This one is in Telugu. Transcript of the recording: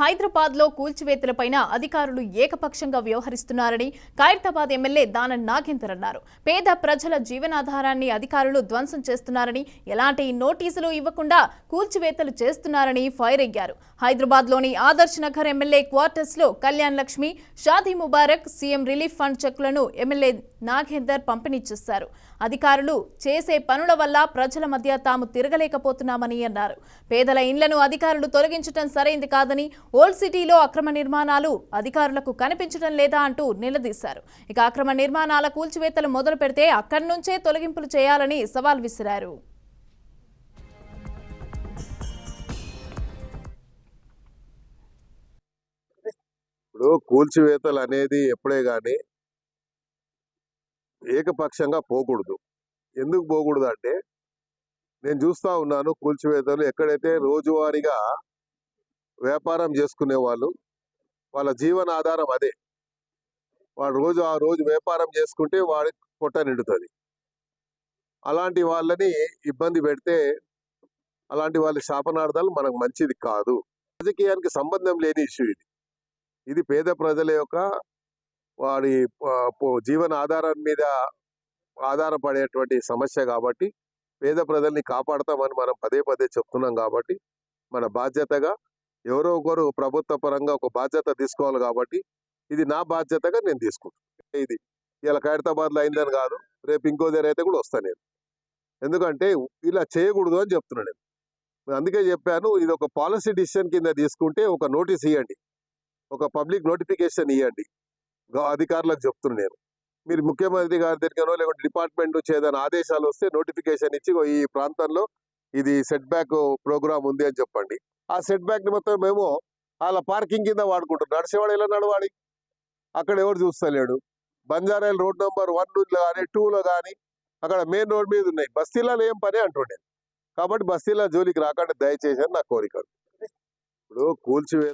హైదరాబాద్ లో కూల్చివేతలపైన అధికారులు ఏకపక్షంగా వ్యవహరిస్తున్నారని ఖైరతాబాద్ ఎమ్మెల్యే దానం నాగేందర్ అన్నారు. పేద ప్రజల జీవనాధారాన్ని అధికారులు ధ్వంసం చేస్తున్నారని, ఎలాంటి నోటీసులు ఇవ్వకుండా కూల్చివేతలు చేస్తున్నారని ఫైర్ అయ్యారు. హైదరాబాద్ లోని ఆదర్శ్ నగర్ ఎమ్మెల్యే క్వార్టర్స్ లో Kalyan Lakshmi, Shaadi Mubarak, CM relief fund చెక్లను ఎమ్మెల్యే నాగేందర్ పంపిణీ చేశారు. అధికారులు చేసే పనుల వల్ల ప్రజల మధ్య తాము తిరగలేకపోతున్నామని అన్నారు. పేదల ఇండ్లను అధికారులు తొలగించడం సరైంది కాదని, ఓల్డ్ సిటీలో అక్రమ నిర్మాణాలు అధికారులకు కనిపించడం లేదా అంటూ నిలదీశారు. ఇక అక్రమ నిర్మాణాల కూల్చివేతలు మొదలు పెడితే అక్కడి నుంచే తొలగింపులు చేయాలని సవాల్ విసిరారు. ఇప్పుడు కూల్చివేతలు అనేది ఎప్పుడే గాని ఏకపక్షంగా పోకూడదు. ఎందుకు పోకూడదు అంటే, నేను చూస్తా ఉన్నాను కూల్చివేతలు ఎక్కడైతే రోజువారీగా వ్యాపారం చేసుకునే వాళ్ళు, వాళ్ళ జీవన ఆధారం అదే. వాడు ఆ రోజు వ్యాపారం చేసుకుంటే వాడికి పొట్ట నిండుతుంది. అలాంటి వాళ్ళని ఇబ్బంది పెడితే, అలాంటి వాళ్ళ శాపనార్థాలు మనకు మంచిది కాదు. రాజకీయానికి సంబంధం లేని ఇష్యూ ఇది. ఇది పేద ప్రజల యొక్క వాడి జీవన ఆధారం మీద ఆధారపడేటువంటి సమస్య కాబట్టి, పేద ప్రజల్ని కాపాడతామని మనం పదే పదే చెప్తున్నాం. కాబట్టి మన బాధ్యతగా ఎవరో ఒకరు ప్రభుత్వ పరంగా ఒక బాధ్యత తీసుకోవాలి. కాబట్టి ఇది నా బాధ్యతగా నేను తీసుకుంటాను. ఇది ఇలా ఖైరతాబాద్లో అయిందని కాదు, రేపు ఇంకో దగ్గర అయితే కూడా వస్తాను నేను. ఎందుకంటే ఇలా చేయకూడదు అని చెప్తున్నాను నేను. అందుకే చెప్పాను, ఇది ఒక పాలసీ డిసిషన్ కింద తీసుకుంటే ఒక నోటీస్ ఇవ్వండి, ఒక పబ్లిక్ నోటిఫికేషన్ ఇవ్వండి. అధికారులకు చెప్తున్నాను నేను. మీరు ముఖ్యమంత్రి గారి దగ్గర లేకుంటే డిపార్ట్మెంట్ నుంచి ఏదైనా ఆదేశాలు వస్తే నోటిఫికేషన్ ఇచ్చి, ఈ ప్రాంతంలో ఇది సెట్ బ్యాక్ ప్రోగ్రామ్ ఉంది అని చెప్పండి. ఆ సెట్ బ్యాక్ ని మొత్తం మేము వాళ్ళ పార్కింగ్ కింద వాడుకుంటాం. నడిచేవాడు ఎలా నడవాలి? అక్కడ ఎవరు చూస్తలేడు. బంజారాయిల్ రోడ్ నెంబర్ 1 కానీ 2లో కానీ అక్కడ మెయిన్ రోడ్ మీద ఉన్నాయి. బస్తీలలో ఏం పని అంటుండే. కాబట్టి బస్తీల జోలికి రాకండి దయచేసి అని నా కోరిక. ఇప్పుడు కూల్చివేత